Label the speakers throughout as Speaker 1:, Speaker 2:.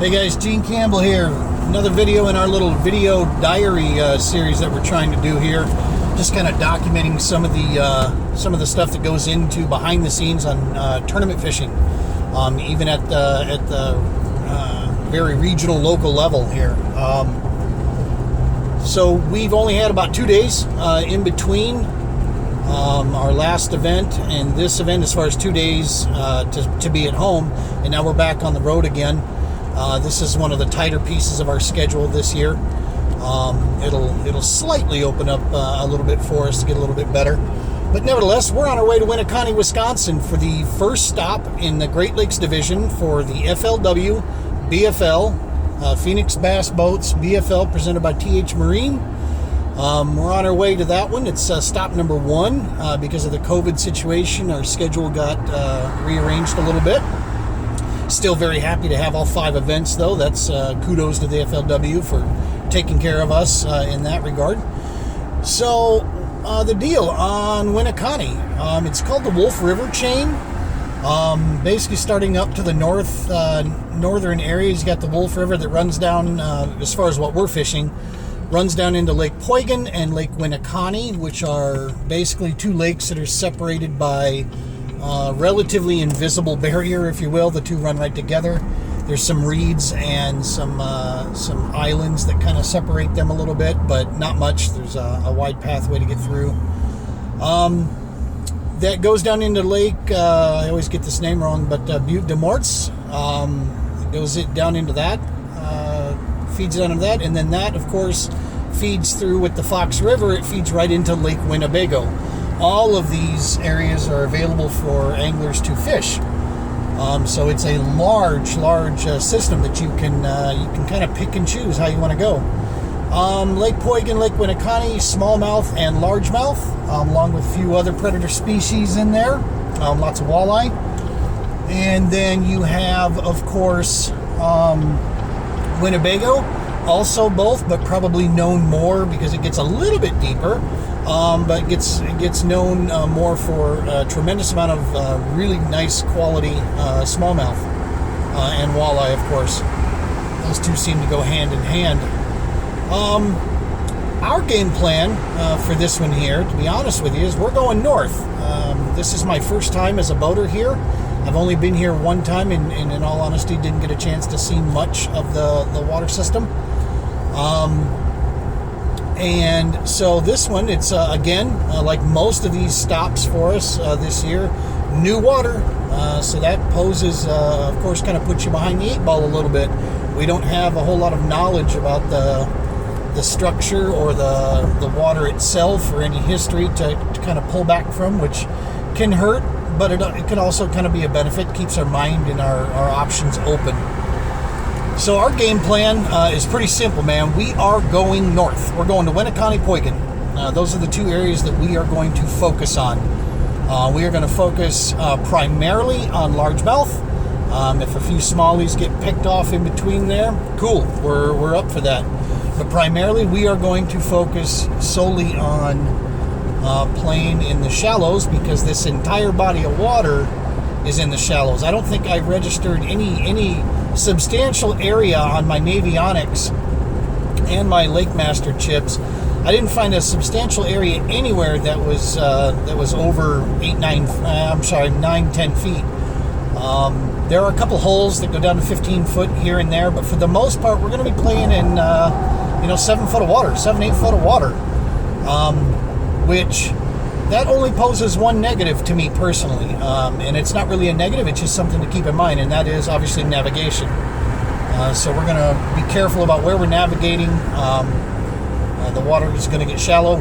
Speaker 1: Hey guys, Gene Campbell here. Another video in our little video diary series that we're trying to do here. Just kind of documenting some of the stuff that goes into behind the scenes on tournament fishing, even at the very regional, local level here. So we've only had about 2 days in between our last event and this event, as far as 2 days to be at home, and now we're back on the road again. This is one of the tighter pieces of our schedule this year. It'll slightly open up a little bit for us to get a little bit better. But nevertheless, we're on our way to Winneconne, Wisconsin for the first stop in the Great Lakes Division for the FLW-BFL, Phoenix Bass Boats BFL, presented by TH Marine. We're on our way to that one. It's stop number 1. Because of the COVID situation, our schedule got rearranged a little bit. Still very happy to have all 5 events, though. That's kudos to the FLW for taking care of us in that regard. So the deal on Winneconne, it's called the Wolf River Chain. Basically starting up to the northern areas, you got the Wolf River that runs down, as far as what we're fishing, runs down into Lake Poygan and Lake Winneconne, which are basically 2 lakes that are separated by relatively invisible barrier, if you will. The 2 run right together. There's some reeds and some islands that kind of separate them a little bit, but not much. There's a wide pathway to get through. That goes down into Lake, I always get this name wrong, but Butte de Morts. Goes down into that, feeds down into that, and then that, of course, feeds through with the Fox River. It feeds right into Lake Winnebago. All of these areas are available for anglers to fish. So it's a large system that you can kind of pick and choose how you want to go. Lake Poygan, Lake Winneconne, smallmouth and largemouth, along with a few other predator species in there. Lots of walleye. And then you have, of course, Winnebago, also both, but probably known more because it gets a little bit deeper. But it gets known more for a tremendous amount of really nice quality smallmouth and walleye, of course. Those 2 seem to go hand in hand. Our game plan for this one here, to be honest with you, is we're going north. This is my first time as a boater here. I've only been here 1 time, and in all honesty, didn't get a chance to see much of the water system. And so this one, it's again, like most of these stops for us this year, new water. So that poses, of course, kind of puts you behind the 8 ball a little bit. We don't have a whole lot of knowledge about the structure or the water itself or any history to kind of pull back from, which can hurt, but it can also kind of be a benefit, keeps our mind and our options open. So our game plan is pretty simple, man. We are going north. We're going to Winneconne, Poygan. Those are the 2 areas that we are going to focus on. We are going to focus primarily on largemouth. If a few smallies get picked off in between there, cool. We're up for that. But primarily, we are going to focus solely on playing in the shallows, because this entire body of water is in the shallows. I don't think I've registered any substantial area on my Navionics and my Lake Master chips. I didn't find a substantial area anywhere that was over 9-10 feet. There are a couple holes that go down to 15 foot here and there, but for the most part, we're going to be playing in 7 foot of water, 7-8 foot of water, which that only poses 1 negative to me personally, and it's not really a negative, it's just something to keep in mind, and that is obviously navigation. So we're going to be careful about where we're navigating. The water is going to get shallow.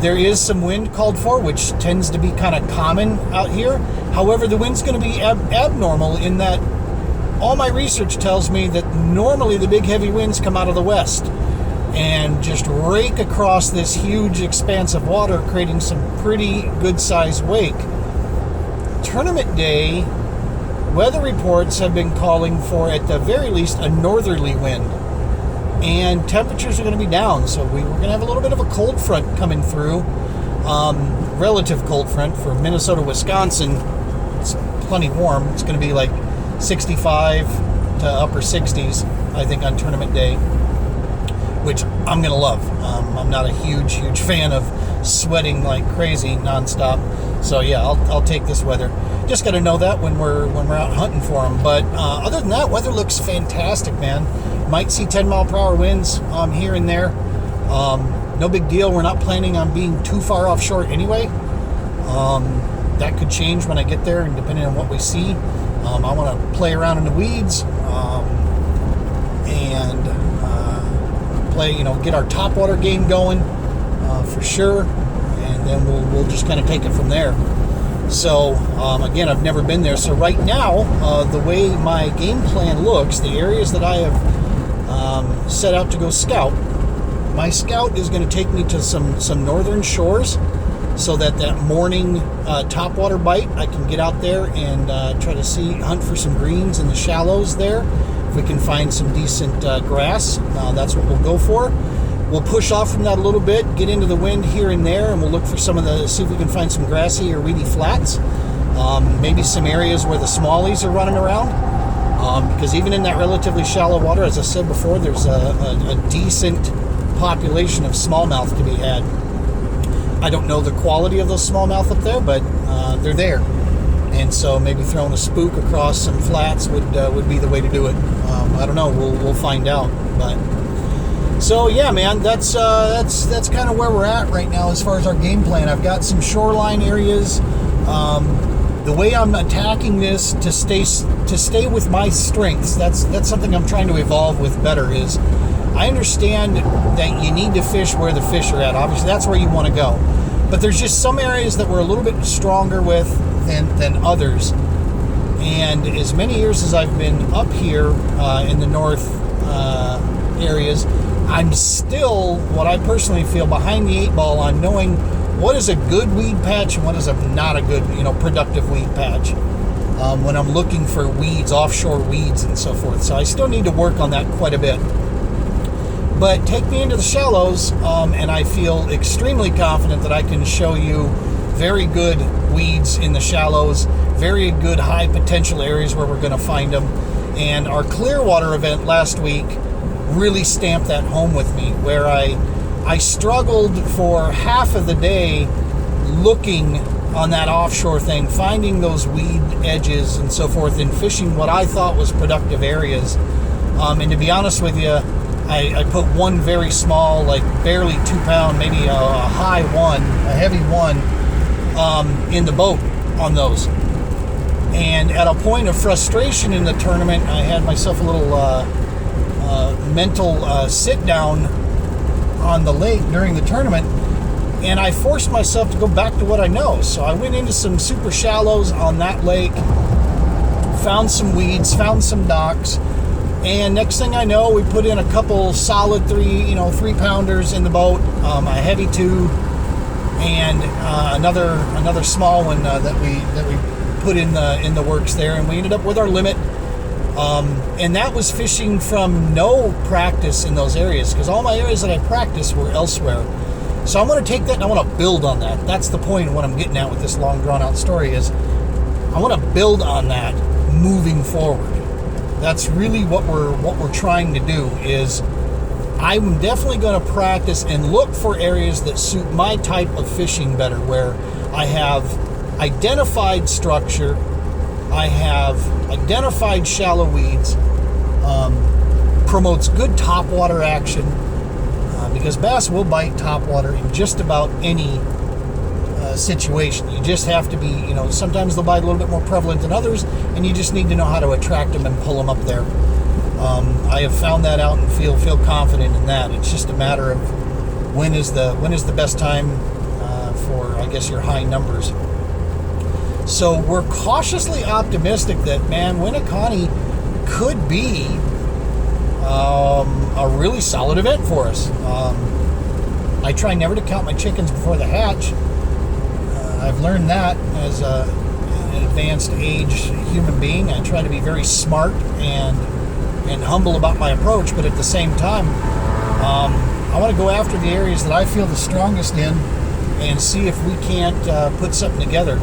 Speaker 1: There is some wind called for, which tends to be kind of common out here. However, the wind's going to be abnormal in that all my research tells me that normally the big heavy winds come out of the west and just rake across this huge expanse of water, creating some pretty good-sized wake. Tournament day, weather reports have been calling for, at the very least, a northerly wind. And temperatures are going to be down, so we're going to have a little bit of a cold front coming through. Relative cold front for Minnesota, Wisconsin. It's plenty warm. It's going to be like 65, to upper 60s, I think, on tournament day, which I'm going to love. I'm not a huge fan of sweating like crazy nonstop. So yeah, I'll take this weather. Just got to know that when we're out hunting for them. But other than that, weather looks fantastic, man. Might see 10 mile per hour winds here and there. No big deal. We're not planning on being too far offshore anyway. That could change when I get there, and depending on what we see. I want to play around in the weeds and play, get our topwater game going for sure, and then we'll just kind of take it from there. So again, I've never been there. So right now, the way my game plan looks, the areas that I have set out to go scout, my scout is going to take me to some northern shores, so that morning topwater bite, I can get out there and try to hunt for some greens in the shallows there. If we can find some decent grass, that's what we'll go for. We'll push off from that a little bit, get into the wind here and there, and we'll look for see if we can find some grassy or weedy flats. Maybe some areas where the smallies are running around. Because even in that relatively shallow water, as I said before, there's a decent population of smallmouth to be had. I don't know the quality of those smallmouth up there, but they're there. And so maybe throwing a spook across some flats would be the way to do it. I don't know. We'll find out. But so yeah, man, that's kind of where we're at right now as far as our game plan. I've got some shoreline areas. The way I'm attacking this to stay with my strengths. That's something I'm trying to evolve with better. Is I understand that you need to fish where the fish are at. Obviously, that's where you want to go. But there's just some areas that we're a little bit stronger with than others. And as many years as I've been up here in the north areas, I'm still, what I personally feel, behind the 8 ball on knowing what is a good weed patch and what is not a good, productive weed patch. When I'm looking for weeds, offshore weeds and so forth. So I still need to work on that quite a bit. But take me into the shallows, and I feel extremely confident that I can show you very good weeds in the shallows, very good high potential areas where we're going to find them. And our Clearwater event last week really stamped that home with me, where I struggled for half of the day looking on that offshore thing, finding those weed edges and so forth, and fishing what I thought was productive areas. And to be honest with you, I put one very small, like barely 2 pound, maybe a high one, a heavy one, in the boat on those. And at a point of frustration in the tournament, I had myself a little mental sit down on the lake during the tournament, and I forced myself to go back to what I know. So I went into some super shallows on that lake, found some weeds, found some docks. And next thing I know, we put in a couple solid 3-pounders in the boat, a heavy 2, and another small one that we put in the works there, and we ended up with our limit. And that was fishing from no practice in those areas, because all my areas that I practiced were elsewhere. So I'm going to take that and I want to build on that. That's the point of what I'm getting at with this long drawn out story, is I want to build on that moving forward. That's really what we're trying to do. Is I'm definitely going to practice and look for areas that suit my type of fishing better, where I have identified structure, I have identified shallow weeds, promotes good topwater action, because bass will bite topwater in just about any situation. You just have to be, sometimes they'll bite a little bit more prevalent than others, and you just need to know how to attract them and pull them up there. I have found that out and feel confident in that. It's just a matter of when is the best time for, I guess, your high numbers. So we're cautiously optimistic that, man, Winneconne could be a really solid event for us. I try never to count my chickens before the hatch. I've learned that as an advanced age human being. I try to be very smart and humble about my approach, but at the same time, I want to go after the areas that I feel the strongest in and see if we can't put something together.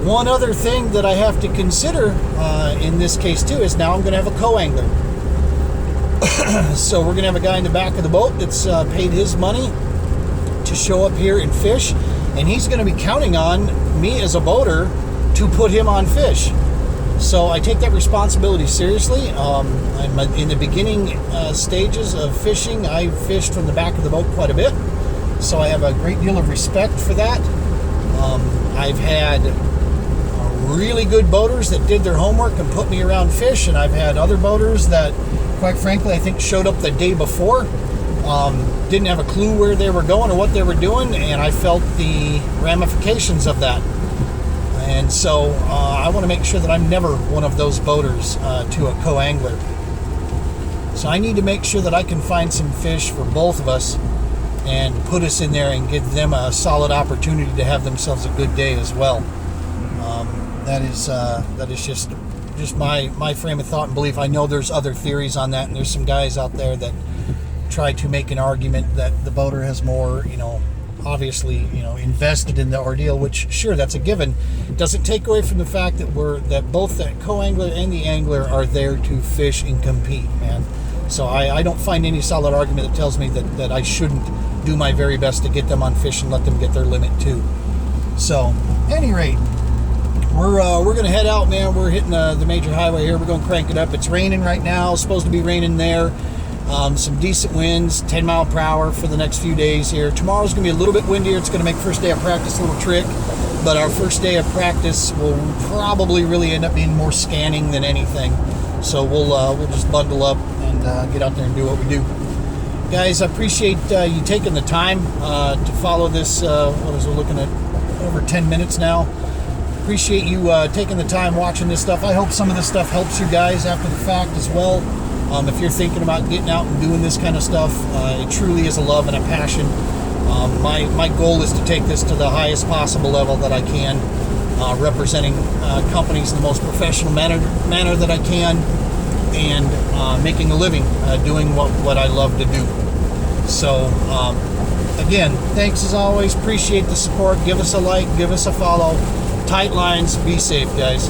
Speaker 1: One other thing that I have to consider in this case too is now I'm going to have a co-angler. So we're going to have a guy in the back of the boat that's paid his money to show up here and fish, and he's going to be counting on me as a boater to put him on fish. So I take that responsibility seriously. I'm in the beginning stages of fishing. I fished from the back of the boat quite a bit, so I have a great deal of respect for that. I've had really good boaters that did their homework and put me around fish, and I've had other boaters that, quite frankly, I think showed up the day before, didn't have a clue where they were going or what they were doing, and I felt the ramifications of that. And so I want to make sure that I'm never one of those boaters to a co-angler. So I need to make sure that I can find some fish for both of us and put us in there and give them a solid opportunity to have themselves a good day as well. That is just my frame of thought and belief. I know there's other theories on that, and there's some guys out there that try to make an argument that the boater has more, obviously, invested in the ordeal, which sure, that's a given. Doesn't take away from the fact that both the co-angler and the angler are there to fish and compete, man. So I don't find any solid argument that tells me that I shouldn't do my very best to get them on fish and let them get their limit too. So, at any rate, we're gonna head out, man. We're hitting the major highway here. We're gonna crank it up. It's raining right now. It's supposed to be raining there. Some decent winds, 10 mile per hour for the next few days here. Tomorrow's going to be a little bit windier. It's going to make first day of practice a little trick, but our first day of practice will probably really end up being more scanning than anything. So we'll just bundle up and get out there and do what we do. Guys, I appreciate you taking the time to follow this. We're looking at over 10 minutes now. Appreciate you taking the time watching this stuff. I hope some of this stuff helps you guys after the fact as well. If you're thinking about getting out and doing this kind of stuff, it truly is a love and a passion. My goal is to take this to the highest possible level that I can, representing companies in the most professional manner that I can, and making a living doing what I love to do. So, again, thanks as always. Appreciate the support. Give us a like, give us a follow. Tight lines. Be safe, guys.